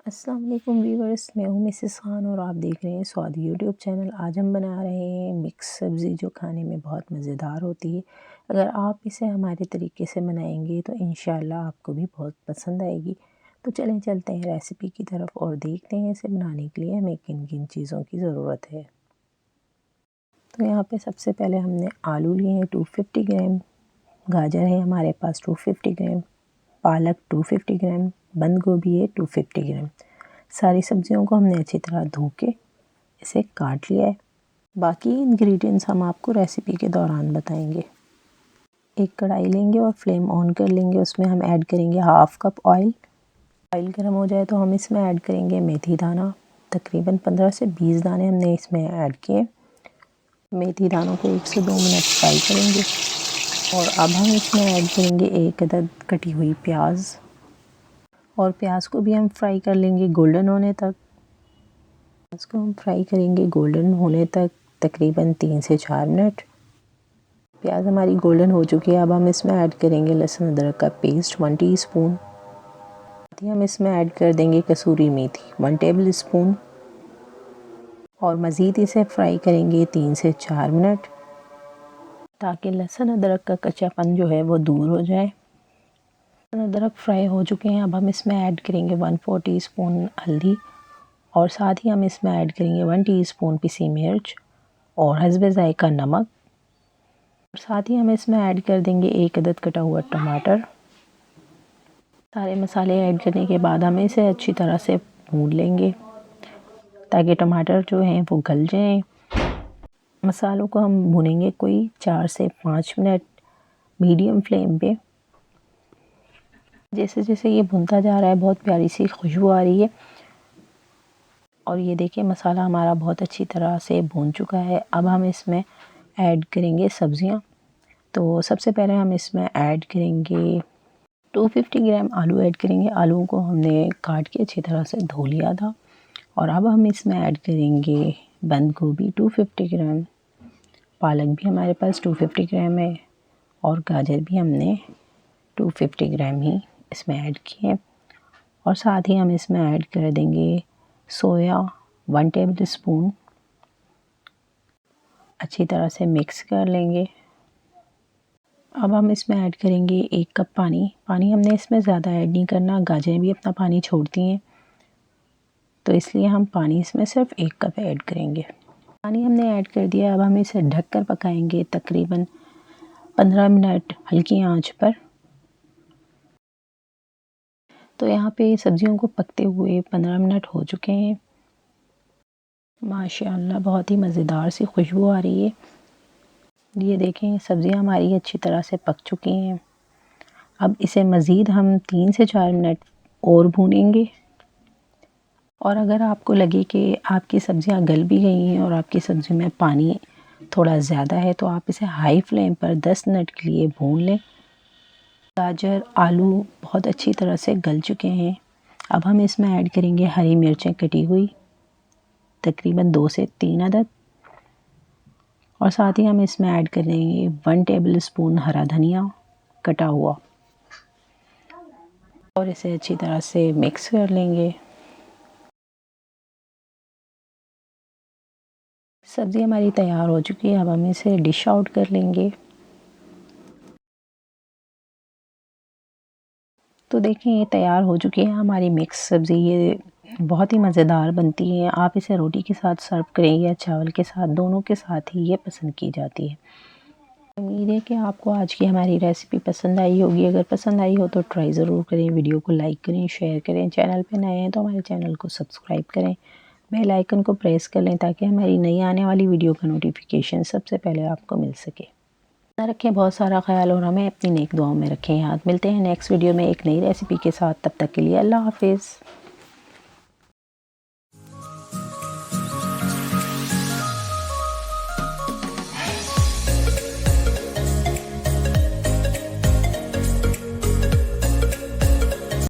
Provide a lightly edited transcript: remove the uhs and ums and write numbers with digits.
अस्सलाम वालेकुम व्यूवर्स, मैं हूँ मिसेस खान और आप देख रहे हैं स्वाद यूट्यूब चैनल। आज हम बना रहे हैं मिक्स सब्ज़ी जो खाने में बहुत मज़ेदार होती है। अगर आप इसे हमारे तरीके से बनाएंगे तो इंशाल्लाह आपको भी बहुत पसंद आएगी। तो चलें चलते हैं रेसिपी की तरफ और देखते हैं इसे बनाने के लिए हमें किन किन चीज़ों की ज़रूरत है। तो यहाँ पे सबसे पहले हमने आलू लिए हैं 250 ग्राम, गाजर है हमारे पास 250 ग्राम, पालक 250 ग्राम, बंद गोभी है 250 ग्राम। सारी सब्जियों को हमने अच्छी तरह धो के इसे काट लिया है। बाकी इंग्रेडिएंट्स हम आपको रेसिपी के दौरान बताएंगे। एक कढ़ाई लेंगे और फ्लेम ऑन कर लेंगे। उसमें हम ऐड करेंगे हाफ़ कप ऑयल। ऑयल गर्म हो जाए तो हम इसमें ऐड करेंगे मेथी दाना। तकरीबन 15 से 20 दाने हमने इसमें ऐड किए। मेथी दानों को 1 से 2 मिनट फ्राई करेंगे और अब हम इसमें ऐड करेंगे एक अदद कटी हुई प्याज और प्याज को भी हम फ्राई कर लेंगे गोल्डन होने तक। प्याज को हम फ्राई करेंगे गोल्डन होने तक तकरीबन 3 से 4 मिनट। प्याज हमारी गोल्डन हो चुकी है। अब हम इसमें ऐड करेंगे लहसुन अदरक का पेस्ट 1 टीस्पून। हम इसमें ऐड कर देंगे कसूरी मेथी 1 टेबल स्पून और मज़ीद इसे फ्राई करेंगे 3 से 4 मिनट ताकि लहसुन अदरक का कच्चापन जो है वो दूर हो जाए। लहसुन अदरक फ्राई हो चुके हैं। अब हम इसमें ऐड करेंगे 1/4 टीस्पून हल्दी और साथ ही हम इसमें ऐड करेंगे 1 टीस्पून पिसी मिर्च और हस्बे ज़ायका नमक। साथ ही हम इसमें ऐड कर देंगे एक अदद कटा हुआ टमाटर। सारे मसाले ऐड करने के बाद हम इसे अच्छी तरह से भून लेंगे ताकि टमाटर जो हैं वो गल जाएं। मसालों को हम भूनेंगे कोई 4 से 5 मिनट मीडियम फ्लेम पे। जैसे जैसे ये भुनता जा रहा है बहुत प्यारी सी खुशबू आ रही है और ये देखिए मसाला हमारा बहुत अच्छी तरह से भून चुका है। अब हम इसमें ऐड करेंगे सब्जियां। तो सबसे पहले हम इसमें ऐड करेंगे 250 ग्राम आलू ऐड करेंगे। आलूओं को हमने काट के अच्छी तरह से धो लिया था और अब हम इसमें ऐड करेंगे बंद गोभी 250 ग्राम, पालक भी हमारे पास 250 ग्राम है और गाजर भी हमने 250 ग्राम ही इसमें ऐड किए और साथ ही हम इसमें ऐड कर देंगे सोया 1 टेबल स्पून। अच्छी तरह से मिक्स कर लेंगे। अब हम इसमें ऐड करेंगे 1 कप पानी। पानी हमने इसमें ज़्यादा ऐड नहीं करना, गाजरें भी अपना पानी छोड़ती हैं तो इसलिए हम पानी इसमें सिर्फ 1 कप ऐड करेंगे। पानी हमने ऐड कर दिया। अब हम इसे ढककर पकाएंगे तकरीबन 15 मिनट हल्की आंच पर। तो यहाँ पे सब्जियों को पकते हुए 15 मिनट हो चुके हैं। माशाअल्लाह बहुत ही मज़ेदार सी खुशबू आ रही है। ये देखें सब्जियां हमारी अच्छी तरह से पक चुकी हैं। अब इसे मज़ीद हम 3 से 4 मिनट और भूनेंगे और अगर आपको लगे कि आपकी सब्जियां गल भी गई हैं और आपकी सब्ज़ी में पानी थोड़ा ज़्यादा है तो आप इसे हाई फ्लेम पर 10 मिनट के लिए भून लें। गाजर आलू बहुत अच्छी तरह से गल चुके हैं। अब हम इसमें ऐड करेंगे हरी मिर्चें कटी हुई तकरीबन 2 से 3 अदद और साथ ही हम इसमें ऐड करेंगे 1 टेबल स्पून हरा धनिया कटा हुआ और इसे अच्छी तरह से मिक्स कर लेंगे। सब्ज़ी हमारी तैयार हो चुकी है। अब हम इसे डिश आउट कर लेंगे। तो देखें ये तैयार हो चुकी है हमारी मिक्स सब्ज़ी। ये बहुत ही मज़ेदार बनती है। आप इसे रोटी के साथ सर्व करें या चावल के साथ, दोनों के साथ ही ये पसंद की जाती है। उम्मीद है कि आपको आज की हमारी रेसिपी पसंद आई होगी। अगर पसंद आई हो तो ट्राई ज़रूर करें। वीडियो को लाइक करें, शेयर करें। चैनल पे नए हैं तो हमारे चैनल को सब्सक्राइब करें, बेल आइकन को प्रेस कर लें ताकि हमारी नई आने वाली वीडियो का नोटिफिकेशन सबसे पहले आपको मिल सके। ना रखें बहुत सारा ख्याल और हमें अपनी नेक दुआओं में रखें याद। मिलते हैं नेक्स्ट वीडियो में एक नई रेसिपी के साथ। तब तक के लिए अल्लाह हाफिज़।